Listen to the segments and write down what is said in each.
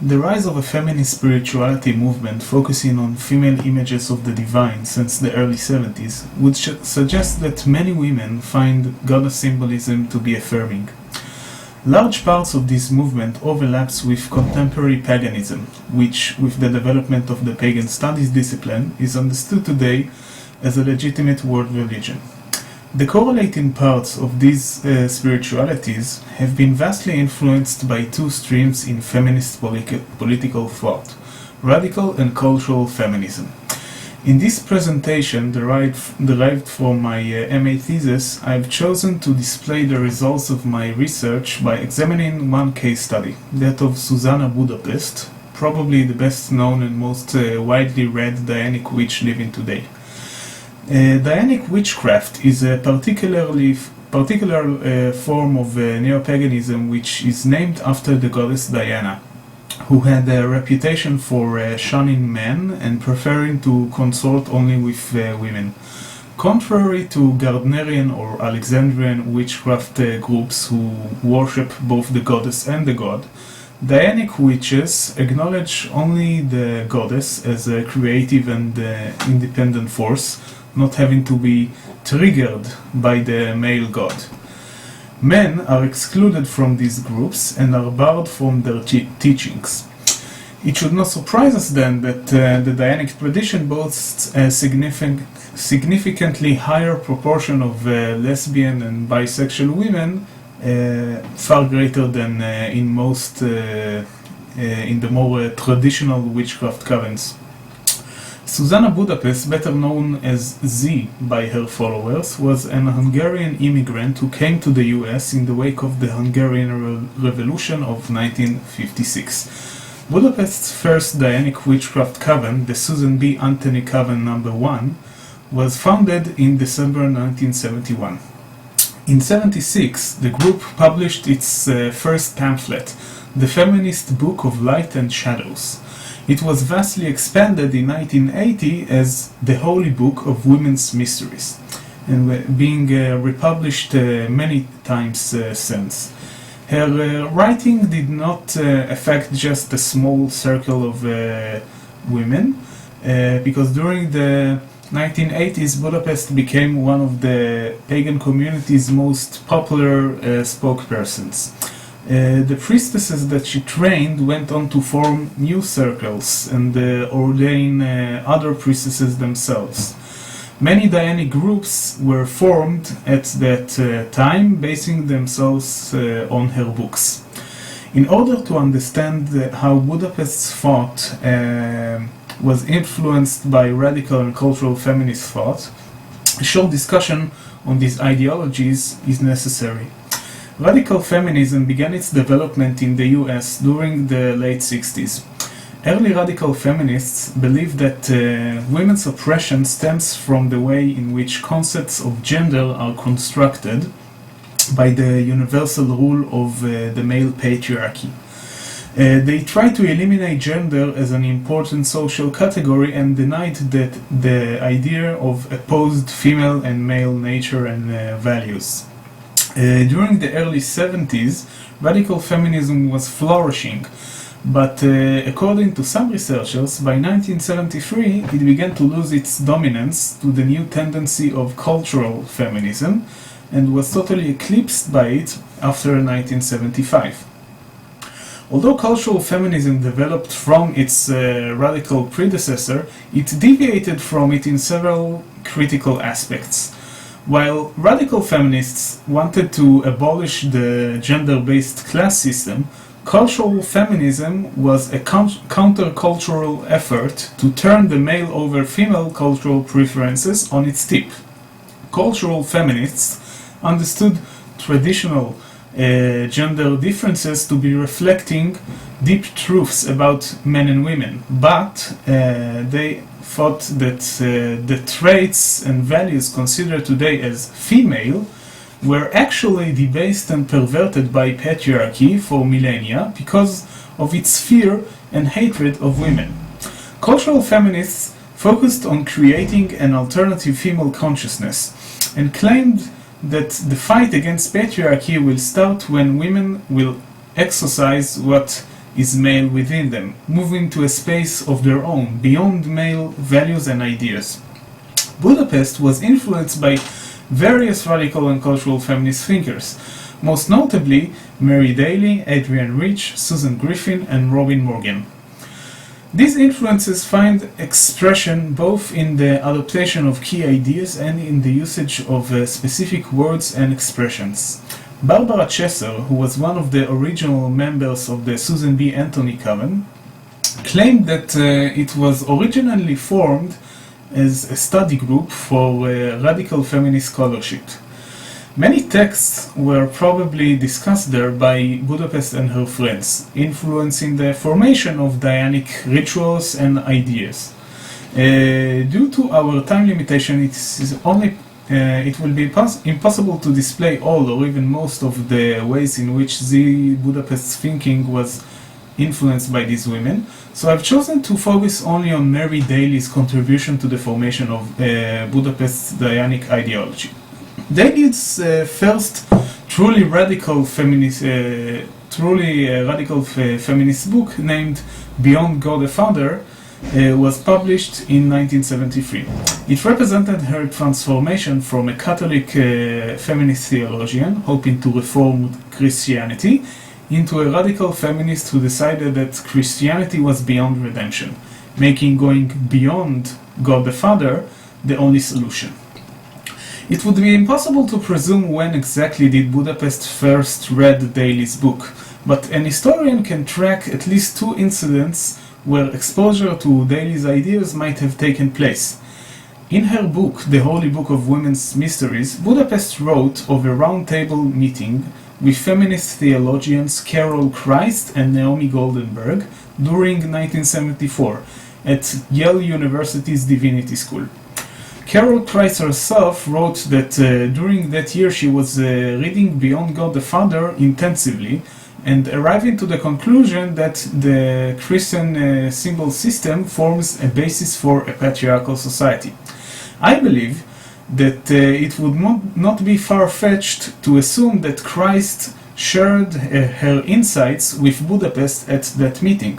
The rise of a feminist spirituality movement focusing on female images of the divine since the early 70s would suggest that many women find goddess symbolism to be affirming. Large parts of this movement overlaps with contemporary paganism, which, with the development of the Pagan Studies discipline, is understood today as a legitimate world religion. The correlating parts of these spiritualities have been vastly influenced by two streams in feminist political thought, Radical and Cultural Feminism. In this presentation, derived from my MA thesis, I've chosen to display the results of my research by examining one case study, that of Susanna Budapest, probably the best known and most widely read Dianic witch living today. Dianic witchcraft is a particular form of neo-paganism which is named after the goddess Diana, who had a reputation for shunning men and preferring to consort only with women. Contrary to Gardnerian or Alexandrian witchcraft groups who worship both the goddess and the god, Dianic witches acknowledge only the goddess as a creative and independent force, not having to be triggered by the male god. Men are excluded from these groups and are barred from their teachings. It should not surprise us then that the Dianic tradition boasts a significantly higher proportion of lesbian and bisexual women, far greater than in most in the more traditional witchcraft currents. Susanna Budapest, better known as Z by her followers, was an Hungarian immigrant who came to the US in the wake of the Hungarian Revolution of 1956. Budapest's first Dianic witchcraft coven, the Susan B. Anthony Coven No. 1, was founded in December 1971. In 1976, the group published its first pamphlet, The Feminist Book of Light and Shadows. It was vastly expanded in 1980 as the Holy Book of Women's Mysteries, and being republished many times since. Her writing did not affect just a small circle of women, because during the 1980s Budapest became one of the pagan community's most popular spokespersons. The priestesses that she trained went on to form new circles and ordain other priestesses themselves. Many Dianic groups were formed at that time, basing themselves on her books. In order to understand how Budapest's thought was influenced by radical and cultural feminist thought, a short discussion on these ideologies is necessary. Radical feminism began its development in the US during the late 60s. Early radical feminists believed that women's oppression stems from the way in which concepts of gender are constructed by the universal rule of the male patriarchy. They tried to eliminate gender as an important social category and denied that the idea of opposed female and male nature and values. During the early 70s, radical feminism was flourishing, but according to some researchers, by 1973 it began to lose its dominance to the new tendency of cultural feminism and was totally eclipsed by it after 1975. Although cultural feminism developed from its radical predecessor, it deviated from it in several critical aspects. While radical feminists wanted to abolish the gender-based class system, cultural feminism was a countercultural effort to turn the male over female cultural preferences on its tip. Cultural feminists understood traditional gender differences to be reflecting deep truths about men and women, but they thought that the traits and values considered today as female were actually debased and perverted by patriarchy for millennia because of its fear and hatred of women. Cultural feminists focused on creating an alternative female consciousness and claimed that the fight against patriarchy will start when women will exercise what is male within them, moving to a space of their own, beyond male values and ideas. Budapest was influenced by various radical and cultural feminist thinkers, most notably Mary Daly, Adrienne Rich, Susan Griffin, and Robin Morgan. These influences find expression both in the adaptation of key ideas and in the usage of specific words and expressions. Barbara Chesser, who was one of the original members of the Susan B. Anthony Coven, claimed that it was originally formed as a study group for radical feminist scholarship. Many texts were probably discussed there by Budapest and her friends, influencing the formation of Dianic rituals and ideas. Due to our time limitation, it will be impossible to display all or even most of the ways in which the Budapest's thinking was influenced by these women, so I've chosen to focus only on Mary Daly's contribution to the formation of Budapest's Dianic ideology. Daly's first truly radical feminist book, named Beyond God the Father, was published in 1973. It represented her transformation from a Catholic feminist theologian hoping to reform Christianity into a radical feminist who decided that Christianity was beyond redemption, making going beyond God the Father the only solution. It would be impossible to presume when exactly did Budapest first read Daly's book, but an historian can track at least two incidents where exposure to Daly's ideas might have taken place. In her book, The Holy Book of Women's Mysteries, Budapest wrote of a round-table meeting with feminist theologians Carol Christ and Naomi Goldenberg during 1974 at Yale University's Divinity School. Carol Christ herself wrote that during that year she was reading Beyond God the Father intensively and arriving to the conclusion that the Christian symbol system forms a basis for a patriarchal society. I believe that it would not be far-fetched to assume that Christ shared her insights with Budapest at that meeting.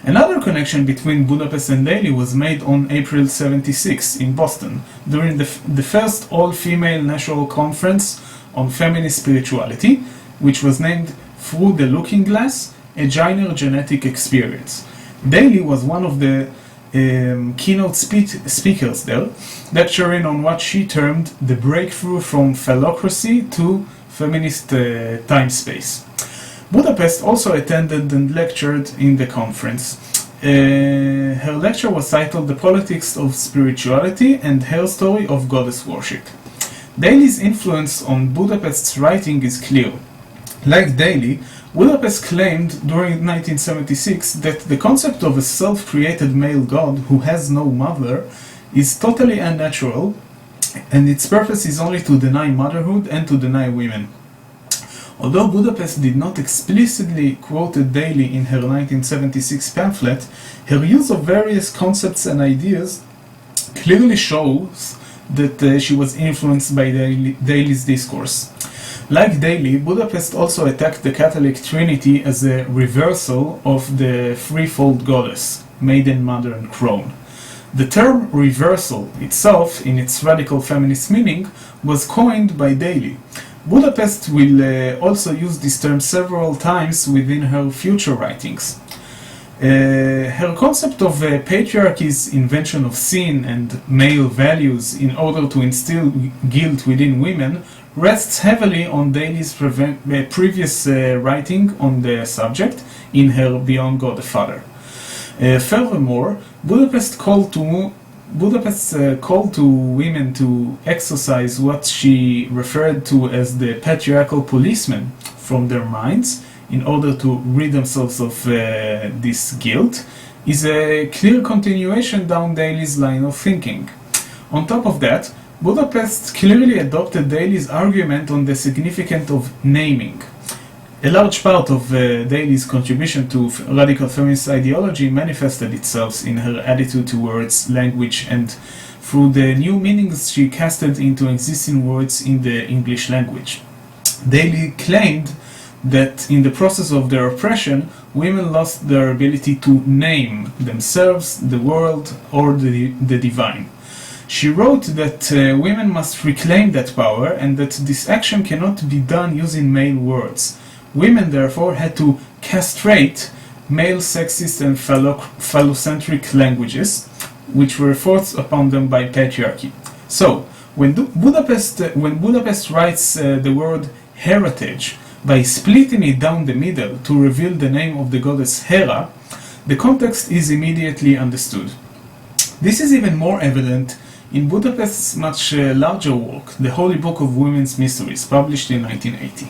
Another connection between Budapest and Daly was made on April 76 in Boston during the first all-female national conference on feminist spirituality, which was named Through the Looking Glass, a Gender Genetic Experience. Daly was one of the keynote speakers there, lecturing on what she termed the breakthrough from phallocracy to feminist time-space. Budapest also attended and lectured in the conference. Her lecture was titled The Politics of Spirituality and Her Story of Goddess Worship. Daly's influence on Budapest's writing is clear. Like Daly, Budapest claimed during 1976 that the concept of a self-created male god who has no mother is totally unnatural, and its purpose is only to deny motherhood and to deny women. Although Budapest did not explicitly quote Daly in her 1976 pamphlet, her use of various concepts and ideas clearly shows that she was influenced by Daly's discourse. Like Daly, Budapest also attacked the Catholic Trinity as a reversal of the threefold goddess, Maiden, Mother, and Crone. The term reversal itself, in its radical feminist meaning, was coined by Daly. Budapest will also use this term several times within her future writings. Her concept of patriarchy's invention of sin and male values in order to instill guilt within women rests heavily on Daly's previous writing on the subject in her Beyond God the Father. Furthermore, Budapest's call to women to exorcise what she referred to as the patriarchal policemen from their minds in order to rid themselves of this guilt is a clear continuation down Daly's line of thinking. On top of that, Budapest clearly adopted Daly's argument on the significance of naming. A large part of Daly's contribution to radical feminist ideology manifested itself in her attitude towards language and through the new meanings she casted into existing words in the English language. Daly claimed that in the process of their oppression, women lost their ability to name themselves, the world, or the divine. She wrote that women must reclaim that power and that this action cannot be done using male words. Women, therefore, had to castrate male sexist and phallocentric languages, which were forced upon them by patriarchy. So, when Budapest writes the word heritage by splitting it down the middle to reveal the name of the goddess Hera, the context is immediately understood. This is even more evident in Budapest's much larger work, The Holy Book of Women's Mysteries, published in 1980.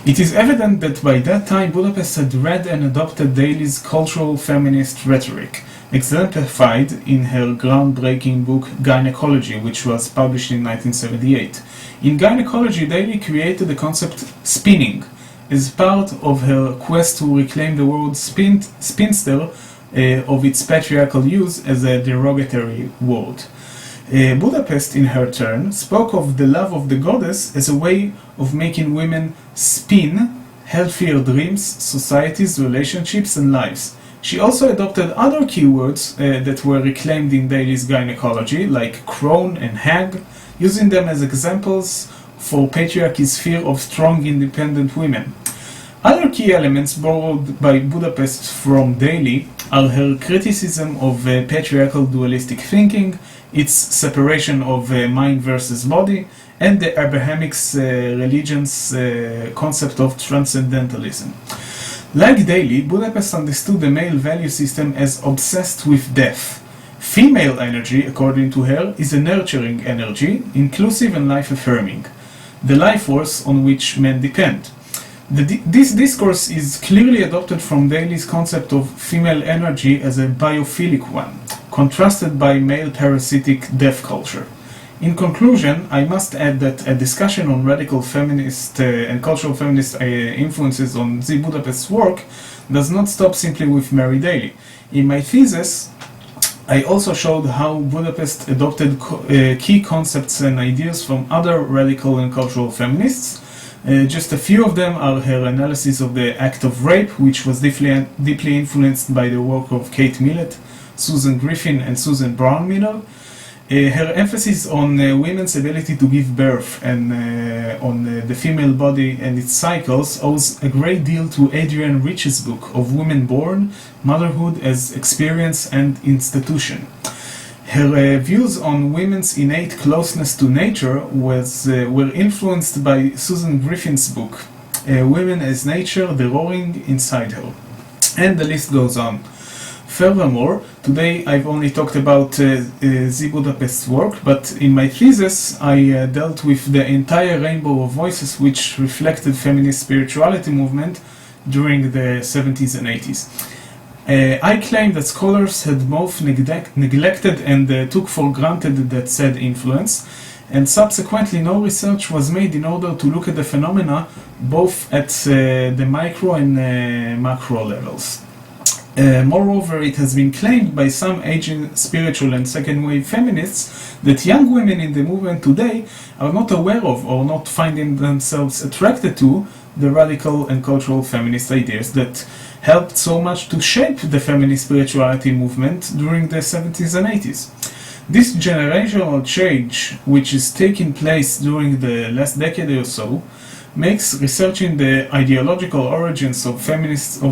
It is evident that by that time Budapest had read and adopted Daly's cultural feminist rhetoric, exemplified in her groundbreaking book Gynecology, which was published in 1978. In Gynecology, Daly created the concept spinning as part of her quest to reclaim the word spinster of its patriarchal use as a derogatory word. Budapest, in her turn, spoke of the love of the goddess as a way of making women spin healthier dreams, societies, relationships, and lives. She also adopted other keywords that were reclaimed in Daly's Gynecology, like crone and hag, using them as examples for patriarchy's fear of strong, independent women. Other key elements borrowed by Budapest from Daly are her criticism of patriarchal dualistic thinking, its separation of mind versus body, and the Abrahamic religion's concept of transcendentalism. Like Daly, Budapest understood the male value system as obsessed with death. Female energy, according to her, is a nurturing energy, inclusive and life-affirming, the life force on which men depend. This discourse is clearly adopted from Daly's concept of female energy as a biophilic one, contrasted by male parasitic death culture. In conclusion, I must add that a discussion on radical feminist and cultural feminist influences on the Budapest's work does not stop simply with Mary Daly. In my thesis, I also showed how Budapest adopted key concepts and ideas from other radical and cultural feminists. Just a few of them are her analysis of the act of rape, which was deeply influenced by the work of Kate Millett, Susan Griffin, and Susan Brown Miller. Her emphasis on women's ability to give birth and on the female body and its cycles owes a great deal to Adrienne Rich's book of Women Born, Motherhood as Experience and Institution. Her views on women's innate closeness to nature were influenced by Susan Griffin's book, Women as Nature, The Roaring Inside Her. And the list goes on. Furthermore, today I've only talked about the Budapest's work, but in my thesis I dealt with the entire rainbow of voices which reflected feminist spirituality movement during the 70s and 80s. I claim that scholars had both neglected and took for granted that said influence, and subsequently no research was made in order to look at the phenomena both at the micro and macro levels. Moreover, it has been claimed by some aging spiritual and second-wave feminists that young women in the movement today are not aware of or not finding themselves attracted to the radical and cultural feminist ideas that helped so much to shape the feminist spirituality movement during the 70s and 80s. This generational change, which is taking place during the last decade or so, makes researching the ideological origins of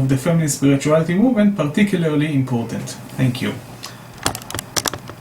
the feminist spirituality movement particularly important. Thank you.